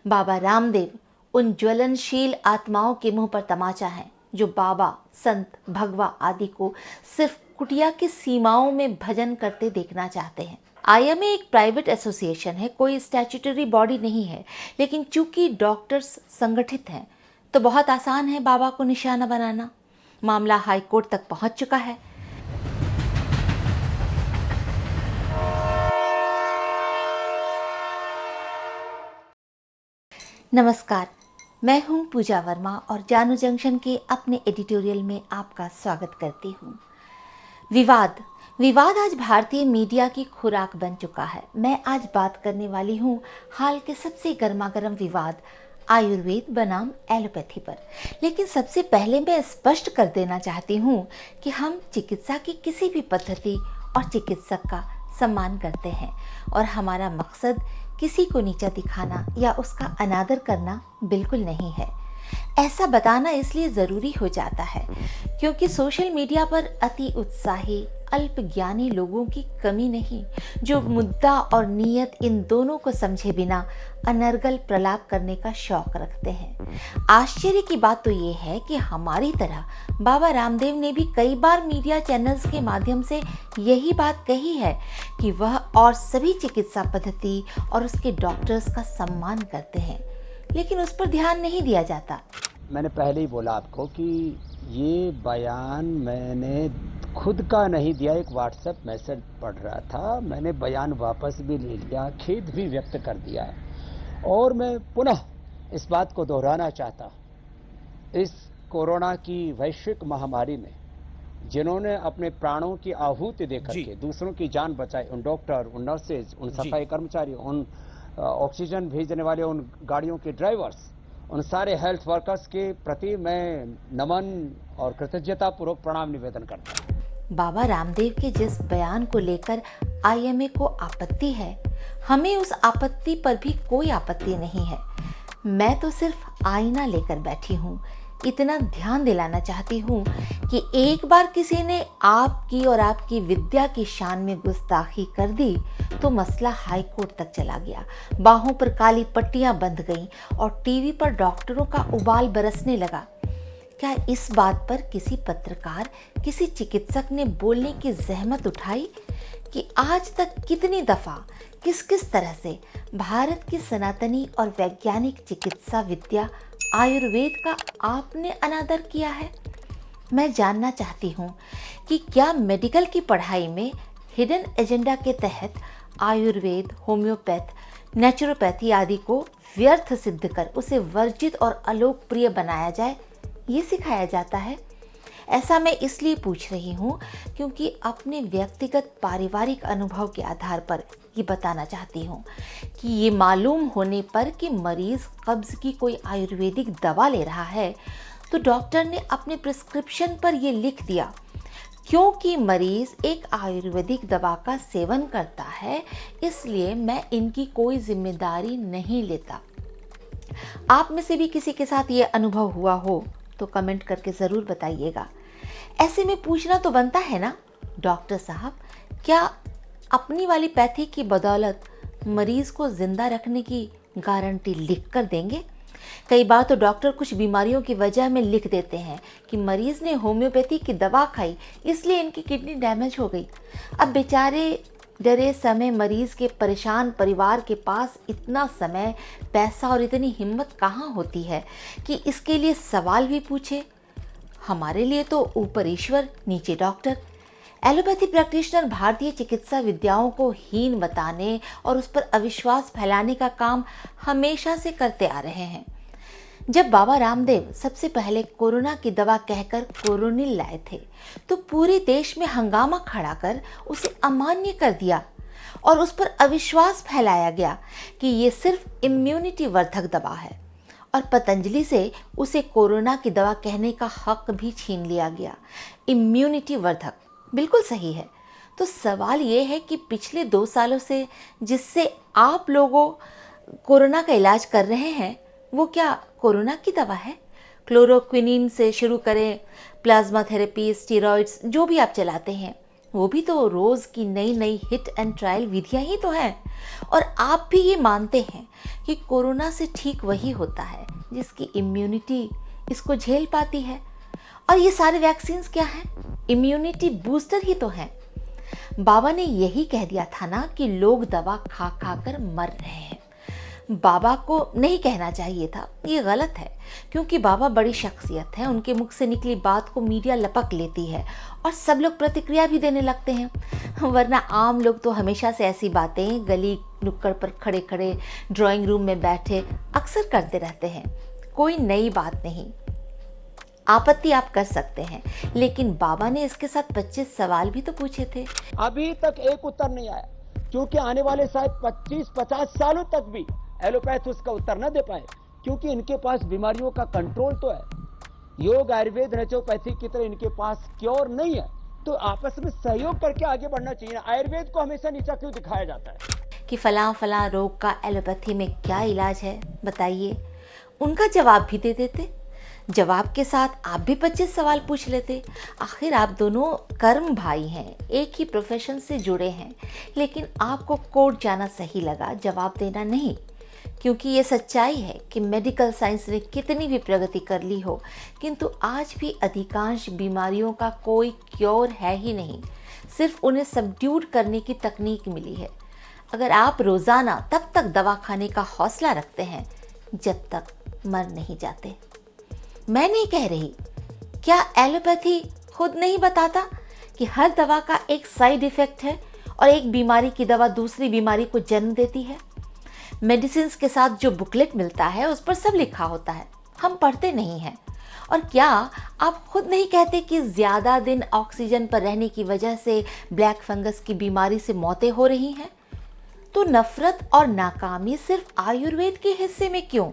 बाबा रामदेव उन ज्वलनशील आत्माओं के मुंह पर तमाचा है जो बाबा, संत, भगवा आदि को सिर्फ कुटिया की सीमाओं में भजन करते देखना चाहते हैं। आईएमए एक प्राइवेट एसोसिएशन है, कोई स्टैट्यूटरी बॉडी नहीं है, लेकिन चूंकि डॉक्टर्स संगठित हैं तो बहुत आसान है बाबा को निशाना बनाना। मामला हाई कोर्ट तक पहुंच चुका है। नमस्कार, मैं हूं पूजा वर्मा और जानू जंक्शन के अपने एडिटोरियल में आपका स्वागत करती हूं। विवाद आज भारतीय मीडिया की खुराक बन चुका है। मैं आज बात करने वाली हूं हाल के सबसे गर्मागर्म विवाद आयुर्वेद बनाम एलोपैथी पर। लेकिन सबसे पहले मैं स्पष्ट कर देना चाहती हूं कि हम चिकित्सा की किसी भी पद्धति और चिकित्सक का सम्मान करते हैं और हमारा मकसद किसी को नीचा दिखाना या उसका अनादर करना बिल्कुल नहीं है। ऐसा बताना इसलिए ज़रूरी हो जाता है क्योंकि सोशल मीडिया पर अति उत्साही अल्पज्ञानी लोगों की कमी नहीं, जो मुद्दा और नीयत इन दोनों को समझे बिना अनर्गल प्रलाप करने का शौक रखते हैं। आश्चर्य की बात तो ये है कि हमारी तरह बाबा रामदेव ने भी कई बार मीडिया चैनल्स के माध्यम से यही बात कही है कि वह और सभी चिकित्सा पद्धति और उसके डॉक्टर्स का सम्मान करते हैं, लेकिन उस पर ध्यान नहीं दिया जाता। मैंने पहले ही बोला आपको कि ये बयान मैंने खुद का नहीं दिया, एक व्हाट्सएप मैसेज पढ़ रहा था, मैंने बयान वापस भी ले लिया, खेद भी व्यक्त कर दिया है। और मैं पुनः इस बात को दोहराना चाहता हूँ, इस कोरोना की वैश्विक महामारी में जिन्होंने अपने प्राणों की आहुति देकर के दूसरों की जान बचाई, उन डॉक्टर, उन नर्सेज, उन सफाई कर्मचारी, उन ऑक्सीजन भेजने वाले उन गाड़ियों के ड्राइवर्स, उन सारे हेल्थ वर्कर्स के प्रति मैं नमन और कृतज्ञता पूर्वक प्रणाम निवेदन करता हूँ। बाबा रामदेव के जिस बयान को लेकर आईएमए को आपत्ति है, हमें उस आपत्ति पर भी कोई आपत्ति नहीं है। मैं तो सिर्फ आईना लेकर बैठी हूँ। इतना ध्यान दिलाना चाहती हूँ कि एक बार किसी ने आपकी और आपकी विद्या की शान में गुस्ताखी कर दी तो मसला हाई कोर्ट तक चला गया। बाहों पर काली पट्टियां बंध गईं और टीवी पर डॉक्टरों का उबाल बरसने लगा। क्या इस बात पर किसी पत्रकार, किसी चिकित्सक ने बोलने की जहमत उठाई कि आज तक कितनी दफा किस किस तरह से भारत की सनातनी और वैज्ञानिक चिकित्सा विद्या आयुर्वेद का आपने अनादर किया है? मैं जानना चाहती हूँ कि क्या मेडिकल की पढ़ाई में हिडन एजेंडा के तहत आयुर्वेद, होम्योपैथ, नेचुरोपैथी आदि को व्यर्थ सिद्ध कर उसे वर्जित और अलोकप्रिय बनाया जाए, ये सिखाया जाता है? ऐसा मैं इसलिए पूछ रही हूँ क्योंकि अपने व्यक्तिगत पारिवारिक अनुभव के आधार पर ये बताना चाहती हूँ कि ये मालूम होने पर कि मरीज कब्ज की कोई आयुर्वेदिक दवा ले रहा है तो डॉक्टर ने अपने प्रिस्क्रिप्शन पर ये लिख दिया क्योंकि मरीज एक आयुर्वेदिक दवा का सेवन करता है, इसलिए मैं इनकी कोई जिम्मेदारी नहीं लेता। आप में से भी किसी के साथ ये अनुभव हुआ हो तो कमेंट करके ज़रूर बताइएगा। ऐसे में पूछना तो बनता है ना, डॉक्टर साहब, क्या अपनी वाली पैथी की बदौलत मरीज को जिंदा रखने की गारंटी लिख कर देंगे? कई बार तो डॉक्टर कुछ बीमारियों की वजह में लिख देते हैं कि मरीज ने होम्योपैथी की दवा खाई इसलिए इनकी किडनी डैमेज हो गई। अब बेचारे डरे समय मरीज के परेशान परिवार के पास इतना समय, पैसा और इतनी हिम्मत कहाँ होती है कि इसके लिए सवाल भी पूछे। हमारे लिए तो ऊपर ईश्वर, नीचे डॉक्टर। एलोपैथी प्रैक्टिशनर भारतीय चिकित्सा विद्याओं को हीन बताने और उस पर अविश्वास फैलाने का काम हमेशा से करते आ रहे हैं। जब बाबा रामदेव सबसे पहले कोरोना की दवा कहकर कोरोनिल लाए थे तो पूरे देश में हंगामा खड़ा कर उसे अमान्य कर दिया और उस पर अविश्वास फैलाया गया कि ये सिर्फ इम्यूनिटी वर्धक दवा है और पतंजलि से उसे कोरोना की दवा कहने का हक भी छीन लिया गया। इम्यूनिटी वर्धक बिल्कुल सही है। तो सवाल ये है कि पिछले 2 सालों से जिससे आप लोगों कोरोना का इलाज कर रहे हैं वो क्या कोरोना की दवा है? क्लोरोक्विनीन से शुरू करें, प्लाज्मा थेरेपी, स्टेरॉइड्स जो भी आप चलाते हैं वो भी तो रोज की नई नई हिट एंड ट्रायल विधियां ही तो हैं। और आप भी ये मानते हैं कि कोरोना से ठीक वही होता है जिसकी इम्यूनिटी इसको झेल पाती है। और ये सारे वैक्सीन्स क्या हैं? इम्यूनिटी बूस्टर ही तो हैं। बाबा ने यही कह दिया था ना कि लोग दवा खा खा कर मर रहे हैं। बाबा को नहीं कहना चाहिए था, ये गलत है, क्योंकि बाबा बड़ी शख्सियत है। उनके मुख से निकली बात को मीडिया लपक लेती है और सब लोग प्रतिक्रिया भी देने लगते हैं। वरना आम लोग तो हमेशा से ऐसी बातें गली नुक्कड़ पर खड़े खड़े, ड्राइंग रूम में बैठे अक्सर करते रहते हैं। कोई नई बात नहीं। आपत्ति आप कर सकते हैं, लेकिन बाबा ने इसके साथ 25 सवाल भी तो पूछे थे। अभी तक एक उत्तर नहीं आया, क्योंकि आने वाले शायद 25-50 सालों तक भी एलोपैथ उसका उत्तर न दे पाए, क्योंकि इनके पास बीमारियों का कंट्रोल तो है। योग, आयुर्वेद, नेचुरोपैथी की तरह इनके पास क्योर नहीं है। तो आपस में सहयोग करके आगे बढ़ना चाहिए ना। आयुर्वेद को हमेशा नीचा क्यों दिखाया जाता है कि फलां रोग का एलोपैथी में क्या इलाज है, बताइए। उनका जवाब भी दे देते। जवाब के साथ आप भी 25 सवाल पूछ लेते। आखिर आप दोनों कर्म भाई हैं, एक ही प्रोफेशन से जुड़े हैं। लेकिन आपको कोर्ट जाना सही लगा, जवाब देना नहीं। क्योंकि ये सच्चाई है कि मेडिकल साइंस ने कितनी भी प्रगति कर ली हो, किंतु आज भी अधिकांश बीमारियों का कोई क्योर है ही नहीं। सिर्फ उन्हें सबड्यूड करने की तकनीक मिली है। अगर आप रोज़ाना तब तक दवा खाने का हौसला रखते हैं जब तक मर नहीं जाते। मैं नहीं कह रही, क्या एलोपैथी खुद नहीं बताता कि हर दवा का एक साइड इफ़ेक्ट है और एक बीमारी की दवा दूसरी बीमारी को जन्म देती है? मेडिसिन्स के साथ जो बुकलेट मिलता है उस पर सब लिखा होता है, हम पढ़ते नहीं हैं। और क्या आप खुद नहीं कहते कि ज़्यादा दिन ऑक्सीजन पर रहने की वजह से ब्लैक फंगस की बीमारी से मौतें हो रही हैं? तो नफरत और नाकामी सिर्फ आयुर्वेद के हिस्से में क्यों?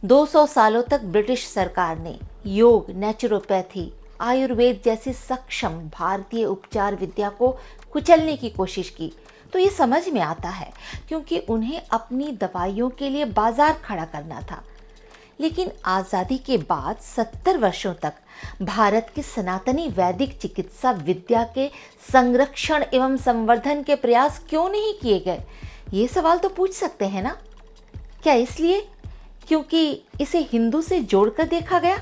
200 सालों तक ब्रिटिश सरकार ने योग, नेचुरोपैथी, आयुर्वेद जैसी सक्षम भारतीय उपचार विद्या को कुचलने की कोशिश की। तो ये समझ में आता है, क्योंकि उन्हें अपनी दवाइयों के लिए बाजार खड़ा करना था। लेकिन आज़ादी के बाद 70 वर्षों तक भारत की सनातनी वैदिक चिकित्सा विद्या के संरक्षण एवं संवर्धन के प्रयास क्यों नहीं किए गए? ये सवाल तो पूछ सकते हैं ना। क्या इसलिए क्योंकि इसे हिंदू से जोड़कर देखा गया?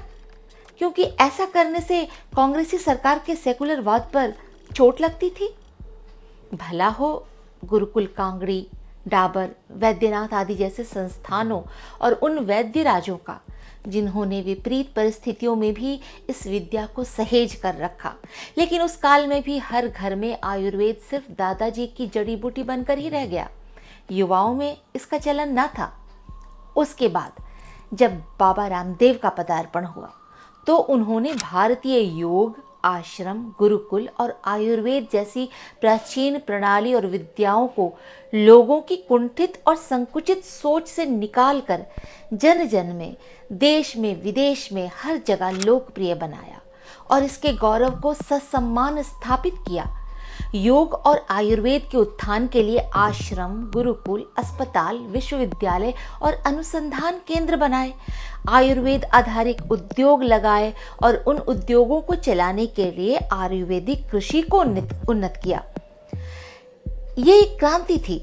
क्योंकि ऐसा करने से कांग्रेसी सरकार के सेकुलरवाद पर चोट लगती थी? भला हो गुरुकुल कांगड़ी, डाबर, वैद्यनाथ आदि जैसे संस्थानों और उन वैद्य राजों का, जिन्होंने विपरीत परिस्थितियों में भी इस विद्या को सहेज कर रखा। लेकिन उस काल में भी हर घर में आयुर्वेद सिर्फ दादाजी की जड़ी बूटी बनकर ही रह गया। युवाओं में इसका चलन न था। उसके बाद जब बाबा रामदेव का पदार्पण हुआ तो उन्होंने भारतीय योग, आश्रम, गुरुकुल और आयुर्वेद जैसी प्राचीन प्रणाली और विद्याओं को लोगों की कुंठित और संकुचित सोच से निकालकर जन जन में, देश में, विदेश में हर जगह लोकप्रिय बनाया और इसके गौरव को ससम्मान स्थापित किया। योग और आयुर्वेद के उत्थान के लिए आश्रम, गुरुकुल, अस्पताल, विश्वविद्यालय और अनुसंधान केंद्र बनाए। आयुर्वेद आधारित उद्योग लगाए और उन उद्योगों को चलाने के लिए आयुर्वेदिक कृषि को उन्नत किया। ये एक क्रांति थी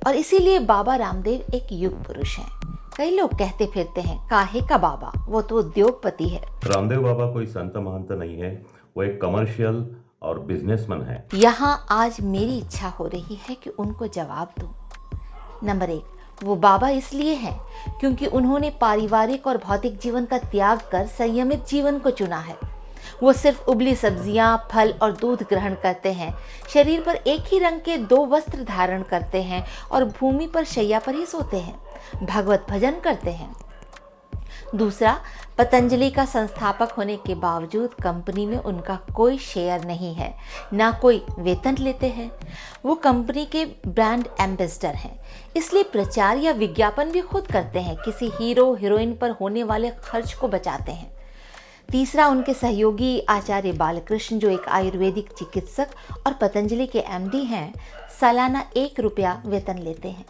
और इसीलिए बाबा रामदेव एक युग पुरुष हैं। कई लोग कहते फिरते हैं, काहे का बाबा, वो तो उद्योगपति है। रामदेव बाबा कोई संत महंत नहीं है, वो एक कमर्शियल और बिजनेसमैन है। यहाँ आज मेरी इच्छा हो रही है कि उनको जवाब दूं। नंबर 1, वो बाबा इसलिए हैं क्योंकि उन्होंने पारिवारिक और भौतिक जीवन का त्याग कर संयमित जीवन को चुना है। वो सिर्फ उबली सब्जियां, फल और दूध ग्रहण करते हैं, शरीर पर एक ही रंग के 2 वस्त्र धारण करते हैं और भूमि पर शैया पर ही सोते हैं, भगवत भजन करते हैं। दूसरा, पतंजलि का संस्थापक होने के बावजूद कंपनी में उनका कोई शेयर नहीं है, ना कोई वेतन लेते हैं। वो कंपनी के ब्रांड एम्बेसडर हैं, इसलिए प्रचार या विज्ञापन भी खुद करते हैं, किसी हीरो हीरोइन पर होने वाले खर्च को बचाते हैं। तीसरा, उनके सहयोगी आचार्य बालकृष्ण, जो एक आयुर्वेदिक चिकित्सक और पतंजलि के एमडी हैं, सालाना 1 रुपया वेतन लेते हैं।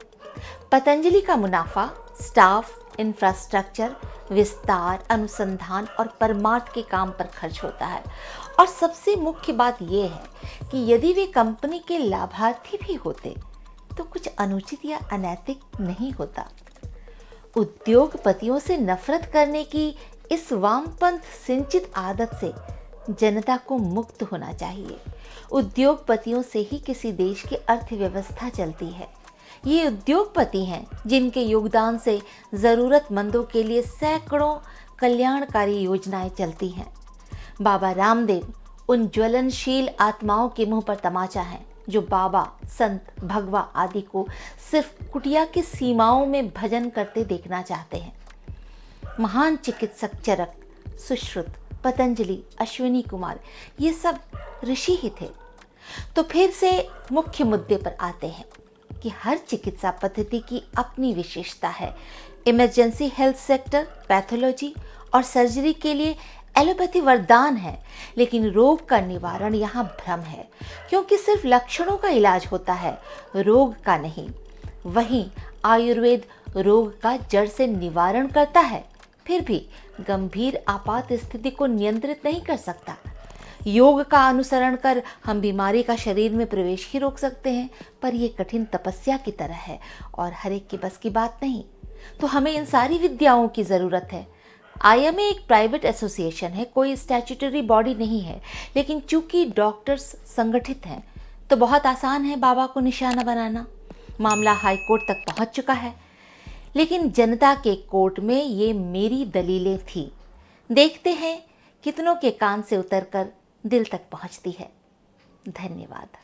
पतंजलि का मुनाफा स्टाफ, इंफ्रास्ट्रक्चर, विस्तार, अनुसंधान और परमार्थ के काम पर खर्च होता है और सबसे मुख्य बात यह है कि यदि वे कंपनी के लाभार्थी भी होते तो कुछ अनुचित या अनैतिक नहीं होता। उद्योगपतियों से नफरत करने की इस वामपंथ सिंचित आदत से जनता को मुक्त होना चाहिए। उद्योगपतियों से ही किसी देश की अर्थव्यवस्था चलती है। ये उद्योगपति हैं जिनके योगदान से ज़रूरतमंदों के लिए सैकड़ों कल्याणकारी योजनाएं चलती हैं। बाबा रामदेव उन ज्वलनशील आत्माओं के मुंह पर तमाचा है जो बाबा, संत, भगवा आदि को सिर्फ कुटिया की सीमाओं में भजन करते देखना चाहते हैं। महान चिकित्सक चरक, सुश्रुत, पतंजलि, अश्विनी कुमार ये सब ऋषि ही थे। तो फिर से मुख्य मुद्दे पर आते हैं कि हर चिकित्सा पद्धति की अपनी विशेषता है। इमरजेंसी हेल्थ सेक्टर, पैथोलॉजी और सर्जरी के लिए एलोपैथी वरदान है, लेकिन रोग का निवारण यहाँ भ्रम है, क्योंकि सिर्फ लक्षणों का इलाज होता है, रोग का नहीं। वहीं आयुर्वेद रोग का जड़ से निवारण करता है, फिर भी गंभीर आपात स्थिति को नियंत्रित नहीं कर सकता। योग का अनुसरण कर हम बीमारी का शरीर में प्रवेश ही रोक सकते हैं, पर यह कठिन तपस्या की तरह है और हर एक की बस की बात नहीं। तो हमें इन सारी विद्याओं की ज़रूरत है। IMA एक प्राइवेट एसोसिएशन है, कोई स्टैट्यूटरी बॉडी नहीं है, लेकिन चूंकि डॉक्टर्स संगठित हैं तो बहुत आसान है बाबा को निशाना बनाना। मामला हाई कोर्ट तक पहुंच चुका है, लेकिन जनता के कोर्ट में ये मेरी दलीलें थी। देखते हैं कितनों के कान से उतरकर दिल तक पहुंचती है। धन्यवाद।